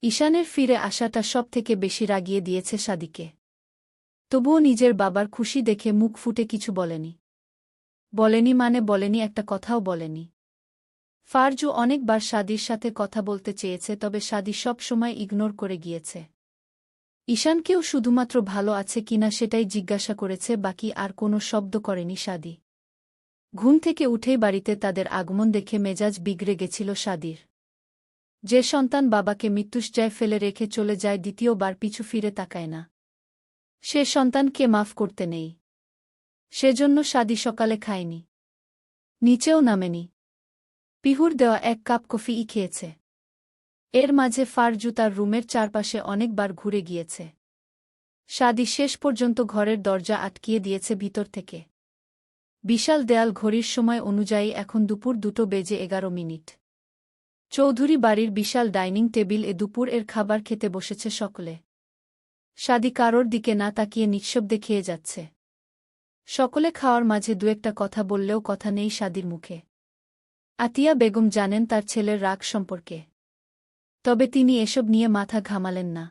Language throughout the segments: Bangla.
ঈশানের ফিরে আসাটা সবথেকে বেশি রাগিয়ে দিয়েছে শাদিকে। তবুও নিজের বাবার খুশি দেখে মুখ ফুটে কিছু বলেনি। বলেনি একটা কথাও বলেনি। ফারজু অনেকবার শাদির সাথে কথা বলতে চেয়েছে, তবে শাদি সব সময় ইগনোর করে গিয়েছে। ঈশানকেও শুধুমাত্র ভালো আছে কিনা সেটাই জিজ্ঞাসা করেছে, বাকি আর কোনো শব্দ করেনি শাদি। ঘুম থেকে উঠেই বাড়িতে তাদের আগমন দেখে মেজাজ বিগড়ে গেছিল শাদির। যে সন্তান বাবাকে মৃত্যুশয্যায় ফেলে রেখে চলে যায়, দ্বিতীয়বার পিছু ফিরে তাকায় না, সে সন্তানকে মাফ করতে নেই। সেজন্য শাদি সকালে খায়নি, নিচেও নামেনি। পিহুর দেওয়া 1 কাপ কফিই খেয়েছে। এর মাঝে ফারজু তার রুমের চারপাশে অনেকবার ঘুরে গিয়েছে। শাদি শেষ পর্যন্ত ঘরের দরজা আটকিয়ে দিয়েছে ভিতর থেকে। বিশাল দেয়াল ঘড়ির সময় অনুযায়ী এখন দুপুর 2:11। চৌধুরী বাড়ির বিশাল ডাইনিং টেবিল দুপুর এর খাবার খেতে বসেছে সকলে। শাদি কারোর দিকে না তাকিয়ে নিঃশব্দে খেয়ে যাচ্ছে। সকলে খাওয়ার মাঝে দু-একটা কথা বললেও কথা নেই শাদির মুখে। আতিয়া বেগম জানেন তার ছেলের রাগ সম্পর্কে, তবে তিনি এসব নিয়ে মাথা ঘামালেন না।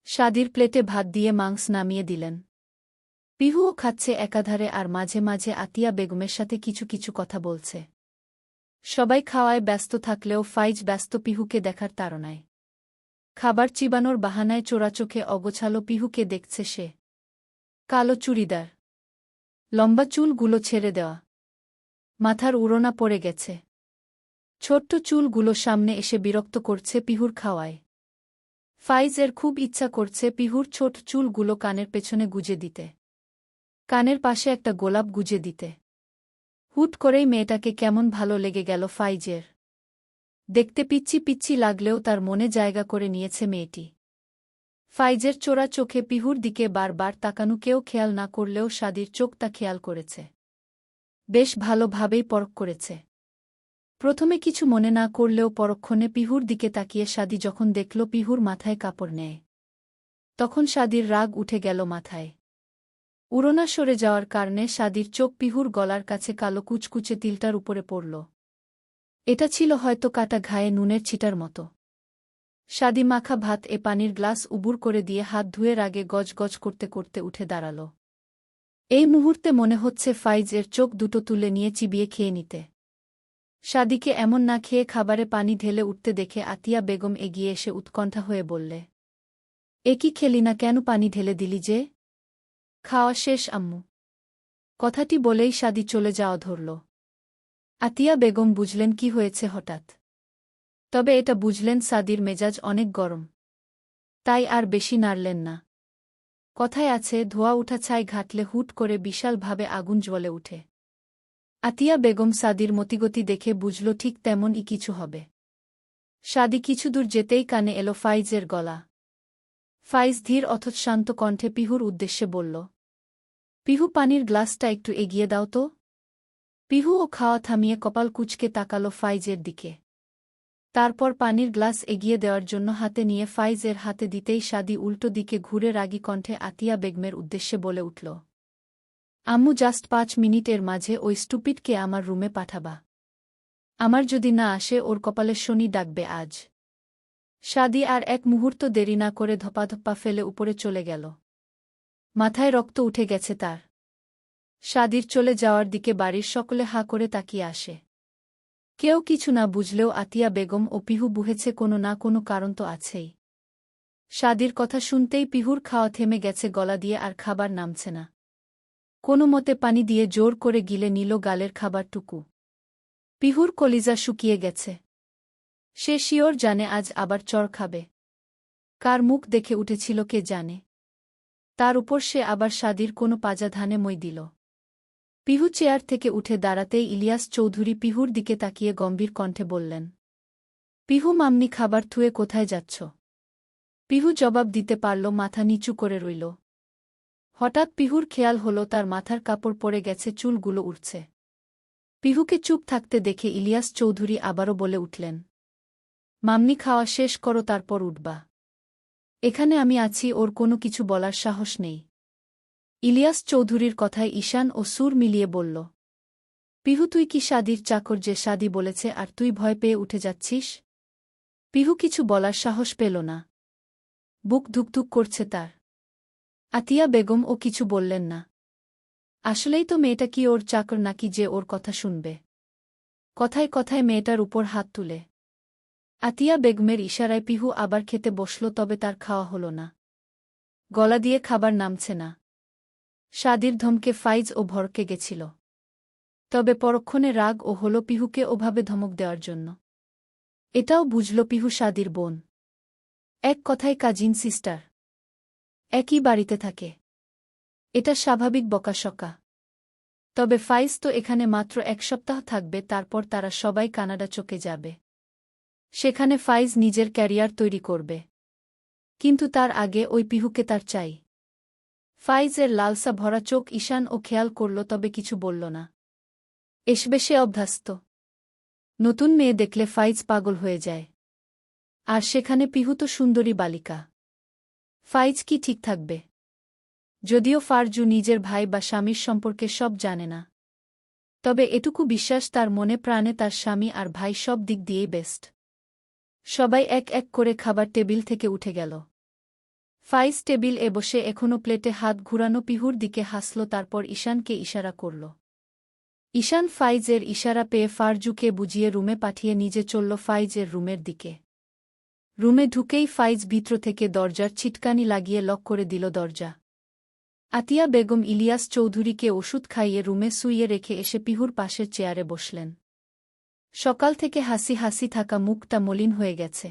শাদির প্লেটে ভাত দিয়ে মাংস নামিয়ে দিলেন। পিহুও খাচ্ছে একাধারে, আর মাঝে মাঝে আতিয়া বেগমের সাথে কিছু কিছু কথা বলছে। সবাই খাওয়ায় ব্যস্ত থাকলেও ফাইজ ব্যস্ত পিহুকে দেখার তাড়নায়। খাবার চিবানোর বাহানায় চোরাচোখে অগোছালো পিহুকে দেখছে সে। কালো চুড়িদার, লম্বা চুলগুলো ছেড়ে দেওয়া, মাথার উড়োনা পড়ে গেছে। ছোট্ট চুলগুলো সামনে এসে বিরক্ত করছে পিহুর খাওয়ায়। ফাইজের খুব ইচ্ছা করছে পিহুর ছোট চুলগুলো কানের পেছনে গুজে দিতে, কানের পাশে একটা গোলাপ গুজে দিতে। হুট করেই মেয়েটাকে কেমন ভালো লেগে গেল ফাইজের। দেখতে পিচ্ছি পিচ্ছি লাগলেও তার মনে জায়গা করে নিয়েছে মেয়েটি। ফাইজের চোরা চোখে পিহুর দিকে বারবার তাকানুকেও খেয়াল না করলেও শাদির চোখ তা খেয়াল করেছে। বেশ ভালোভাবেই পরখ করেছে। প্রথমে কিছু মনে না করলেও পরক্ষণে পিহুর দিকে তাকিয়ে শাদি যখন দেখল পিহুর মাথায় কাপড় নেয়, তখন শাদির রাগ উঠে গেল মাথায়। উড়োনা সরে যাওয়ার কারণে শাদির চোখ পিহুর গলার কাছে কালো কুচকুচে তিলটার উপরে পড়ল। এটা ছিল হয়তো কাটা ঘায়ে নুনের ছিটার মতো। শাদি মাখা ভাত পানির গ্লাস উবুর করে দিয়ে হাত ধুয়ে রাগে গজগজ করতে করতে উঠে দাঁড়াল। এই মুহূর্তে মনে হচ্ছে ফাইজের চোখ দুটো তুলে নিয়ে চিবিয়ে খেয়ে নিতে। শাদিকে এমন না খেয়ে খাবারে পানি ঢেলে উঠতে দেখে আতিয়া বেগম এগিয়ে এসে উৎকণ্ঠা হয়ে বললে, এ কি খেলি না, কেন পানি ঢেলে দিলি যে? খাওয়া শেষ আম্মু। কথাটি বলেই শাদি চলে যাওয়া ধরল। আতিয়া বেগম বুঝলেন কি হয়েছে হঠাৎ। তবে এটা বুঝলেন শাদির মেজাজ অনেক গরম, তাই আর বেশি নাড়লেন না। কথায় আছে, ধোয়া উঠা ছাই ঘাটলে হুট করে বিশালভাবে আগুন জ্বলে উঠে। আতিয়া বেগম শাদির মতিগতি দেখে বুঝল ঠিক তেমনই কিছু হবে। শাদি কিছু দূর যেতেই কানে এলো ফাইজের গলা। ফাইজ ধীর অথচ শান্ত কণ্ঠে পিহুর উদ্দেশ্যে বলল, পিহু পানির গ্লাসটা একটু এগিয়ে দাও তো। পিহুও খাওয়া থামিয়ে কপাল কুঁচকে তাকালো ফাইজের দিকে। তারপর পানির গ্লাস এগিয়ে দেওয়ার জন্য হাতে নিয়ে ফাইজের হাতে দিতেই শাদি উল্টো দিকে ঘুরে রাগী কণ্ঠে আতিয়া বেগমের উদ্দেশ্যে বলে উঠল, আম্মু জাস্ট 5 মিনিটের মাঝে ওই স্টুপিডকে আমার রুমে পাঠাবা। আমার যদি না আসে ওর কপালে শনি ডাকবে আজ। শাদি আর এক মুহূর্ত দেরি না করে ধপাধপ্পা ফেলে উপরে চলে গেল। মাথায় রক্ত উঠে গেছে তার। শাদির চলে যাওয়ার দিকে বাড়ির সকলে হাঁ করে তাকিয়ে আসে। কেউ কিছু না বুঝলেও আতিয়া বেগম ও পিহু বুঝেছে কোনো না কোনো কারণ তো আছেই। শাদির কথা শুনতেই পিহুর খাওয়া থেমে গেছে গলা দিয়ে, আর খাবার নামছে না। কোনো মতে পানি দিয়ে জোর করে গিলে নিল গালের খাবারটুকু। পিহুর কলিজা শুকিয়ে গেছে। সে শিওর জানে আজ আবার চড় খাবে। কার মুখ দেখে উঠেছিল কে জানে। তার উপর সে আবার শাদির কোনো পাজা ধানে মই দিল। পিহু চেয়ার থেকে উঠে দাঁড়াতেই ইলিয়াস চৌধুরী পিহুর দিকে তাকিয়ে গম্ভীর কণ্ঠে বললেন, পিহু মাম্নি খাবার থুয়ে কোথায় যাচ্ছ? পিহু জবাব দিতে পারল, মাথা নিচু করে রইল। হঠাৎ পিহুর খেয়াল হলো তার মাথার কাপড় পড়ে গেছে, চুলগুলো উড়ছে। পিহুকে চুপ থাকতে দেখে ইলিয়াস চৌধুরী আবারও বলে উঠলেন, মাম্নি খাওয়া শেষ করো তারপর উঠবা। এখানে আমি আছি, ওর কোনো কিছু বলার সাহস নেই। ইলিয়াস চৌধুরীর কথায় ঈশান ও সুর মিলিয়ে বলল, পিহু তুই কি শাদির চাকর যে শাদি বলেছে আর তুই ভয় পেয়ে উঠে যাচ্ছিস? পিহু কিছু বলার সাহস পেল না। বুক ধুকধুক করছে তার। আতিয়া বেগম ও কিছু বললেন না। আসলেই তো মেয়েটা কি ওর চাকর নাকি যে ওর কথা শুনবে? কথায় কথায় মেয়েটার উপর হাত তুলে। আতিয়া বেগমের ইশারায় পিহু আবার খেতে বসল, তবে তার খাওয়া হল না। গলা দিয়ে খাবার নামছে না। শাদির ধমকে ফাইজ ও ভরকে গেছিল। তবে পরক্ষণে রাগ ও হল পিহুকে ওভাবে ধমক দেওয়ার জন্য। এটাও বুঝল পিহু শাদির বোন। এক কথায় কাজিন সিস্টার। একই বাড়িতে থাকে। এটা স্বাভাবিক বকাশকা। তবে ফাইজ তো এখানে মাত্র 1 সপ্তাহ থাকবে, তারপর তারা সবাই কানাডা চলে যাবে। সেখানে ফাইজ নিজের ক্যারিয়ার তৈরি করবে। কিন্তু তার আগে ওই পিহুকে তার চাই। ফাইজের লালসা ভরা চোখ ঈশান ও খেয়াল করল, তবে কিছু বলল না। এসবে সে অভ্যস্ত। নতুন মেয়ে দেখলে ফাইজ পাগল হয়ে যায়। আর সেখানে পিহু তো সুন্দরী বালিকা। ফাইজ কি ঠিক থাকবে? যদিও ফারজু নিজের ভাই বা স্বামীর সম্পর্কে সব জানে না, তবে এটুকু বিশ্বাস তার মনে প্রাণে তার স্বামী আর ভাই সব দিক দিয়েই বেস্ট। সবাই এক এক করে খাবার টেবিল থেকে উঠে গেল। ফাইজ টেবিল এ বসে এখনো প্লেটে হাত ঘুরানো পিহুর দিকে হাসল, তারপর ঈশানকে ইশারা করল। ঈশান ফাইজের ইশারা পেয়ে ফারজুকে বুঝিয়ে রুমে পাঠিয়ে নিজে চলল ফাইজের রুমের দিকে। রুমে ঢুকেই ফাইজ ভিতর থেকে দরজার ছিটকানি লাগিয়ে লক করে দিল দরজা। আতিয়া বেগম ইলিয়াস চৌধুরীকে ওষুধ খাইয়ে রুমে শুইয়ে রেখে এসে পিহুর পাশের চেয়ারে বসলেন। সকাল থেকে হাসি হাসি থাকা মুখটা মলিন হয়ে গেছে।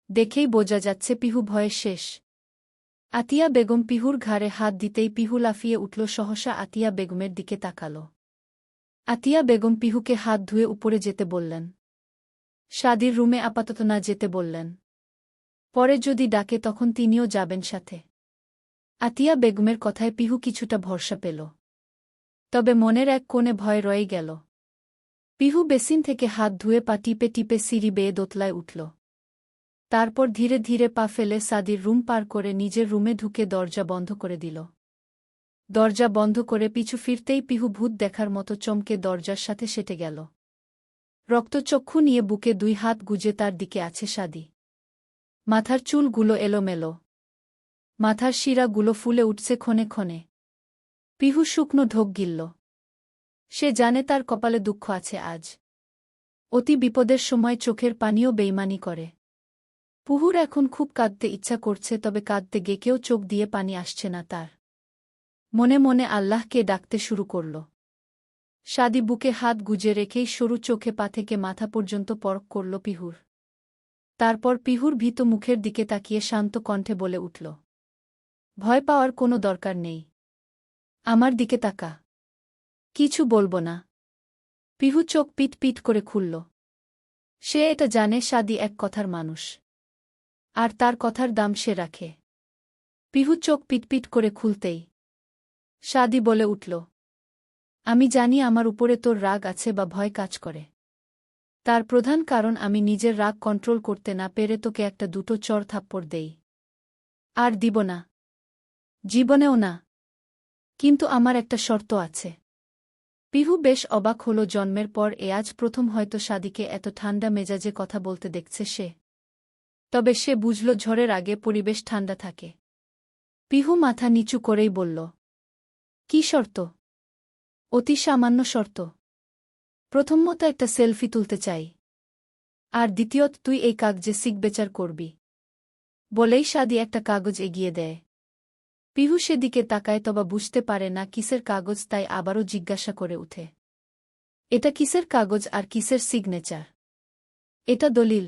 দেখেই বোঝা যাচ্ছে পিহু ভয়ে শেষ। আতিয়া বেগম পিহুর ঘাড়ে হাত দিতেই পিহু লাফিয়ে উঠল, সহসা আতিয়া বেগমের দিকে তাকাল। আতিয়া বেগম পিহুকে হাত ধুয়ে উপরে যেতে বললেন। শাদির রুমে আপাতত না যেতে বললেন। পরে যদি ডাকে তখন তিনিও যাবেন সাথে। আতিয়া বেগমের কথায় পিহু কিছুটা ভরসা পেল। তবে মনের এক কোণে ভয় রয়ে গেল। পিহু বেসিন থেকে হাত ধুয়ে পা টিপে টিপে সিঁড়ি বেয়ে দোতলায় উঠল। তারপর ধীরে ধীরে পা ফেলে সাদির রুম পার করে নিজের রুমে ঢুকে দরজা বন্ধ করে দিল। দরজা বন্ধ করে পিছু ফিরতেই পিহু ভূত দেখার মতো চমকে দরজার সাথে সেটে গেল। রক্তচক্ষু নিয়ে বুকে 2 হাত গুজে তার দিকে আছে সাদি। মাথার চুলগুলো এলোমেলো। মাথার শিরাগুলো ফুলে উঠছে ক্ষণে ক্ষণে। পিহু শুকনো ঢোক গিলল। সে জানে তার কপালে দুঃখ আছে আজ। অতি বিপদের সময় চোখের পানিও বেইমানি করে। পুহুর এখন খুব কাঁদতে ইচ্ছা করছে, তবে কাঁদতে গেকেও চোখ দিয়ে পানি আসছে না তার। মনে মনে আল্লাহকে ডাকতে শুরু করল। শাদি বুকে হাত গুজে রেখেই সরু চোখে পা থেকে মাথা পর্যন্ত পরখ করল পিহুর। তারপর পিহুর ভীত মুখের দিকে তাকিয়ে শান্ত কণ্ঠে বলে উঠল, ভয় পাওয়ার কোনো দরকার নেই। আমার দিকে তাকা। কিছু বলবো না। পিহু চোখ পিট পিট করে খুলল। সে এটা জানে শাদি এক কথার মানুষ। আর তার কথার দাম সে রাখে। পিহু চোখ পিটপিট করে খুলতেই শাদি বলে উঠল, আমি জানি আমার উপরে তোর রাগ আছে বা ভয় কাজ করে। তার প্রধান কারণ আমি নিজের রাগ কন্ট্রোল করতে না পেরে তোকে একটা দুটো চড় থাপ্পড় দেই। আর দিব না। জীবনেও না। কিন্তু আমার একটা শর্ত আছে। পিহু বেশ অবাক হল, জন্মের পর আজ প্রথম হয়তো শাদিকে এত ঠান্ডা মেজাজে কথা বলতে দেখছে সে। তবে সে বুঝল ঝড়ের আগে পরিবেশ ঠান্ডা থাকে। পিহু মাথা নিচু করেই বলল, কি শর্ত? অতি সামান্য শর্ত। প্রথমত একটা সেলফি তুলতে চাই। আর দ্বিতীয়ত তুই এই কাগজে সিগনেচার করবি। বলেই শাদি একটা কাগজ এগিয়ে দেয়। পিহু সেদিকে তাকায়, তবা বুঝতে পারে না কিসের কাগজ, তাই আবারও জিজ্ঞাসা করে উঠে, এটা কিসের কাগজ আর কিসের সিগনেচার? এটা দলিল।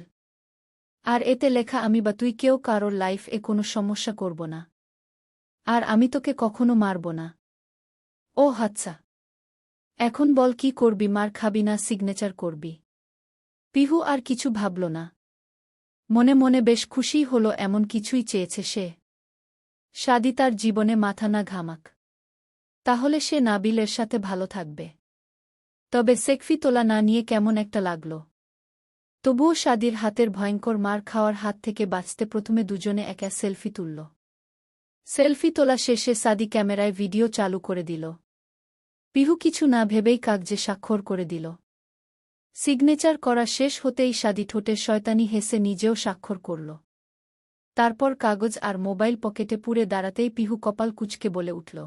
আর এতে লেখা আমি বা তুই কেউ কারোর লাইফে কোনো সমস্যা করব না। আর আমি তোকে কখনো মারব না। ও আচ্ছা। এখন বল কি করবি, মার খাবি না সিগনেচার করবি? পিহু আর কিছু ভাবল না। মনে মনে বেশ খুশিই হল, এমন কিছুই চেয়েছে সে। শাদি তার জীবনে মাথা না ঘামাক। তাহলে সে নাবিলের সাথে ভালো থাকবে। তবে সেলফি তোলা না নিয়ে কেমন একটা লাগল। তবুও শাদির হাতের ভয়ঙ্কর মার খাওয়ার হাত থেকে বাঁচতে প্রথমে দুজনে একা সেলফি তুলল। সেলফি তোলা শেষে সাদি ক্যামেরায় ভিডিও চালু করে দিল। পিহু কিছু না ভেবেই কাগজে স্বাক্ষর করে দিল। সিগনেচার করা শেষ হতেই সাদি ঠোঁটের শয়তানি হেসে নিজেও স্বাক্ষর করল। তারপর কাগজ আর মোবাইল পকেটে পুরে দাঁড়াতেই পিহু কপাল কুঁচকে বলে উঠল,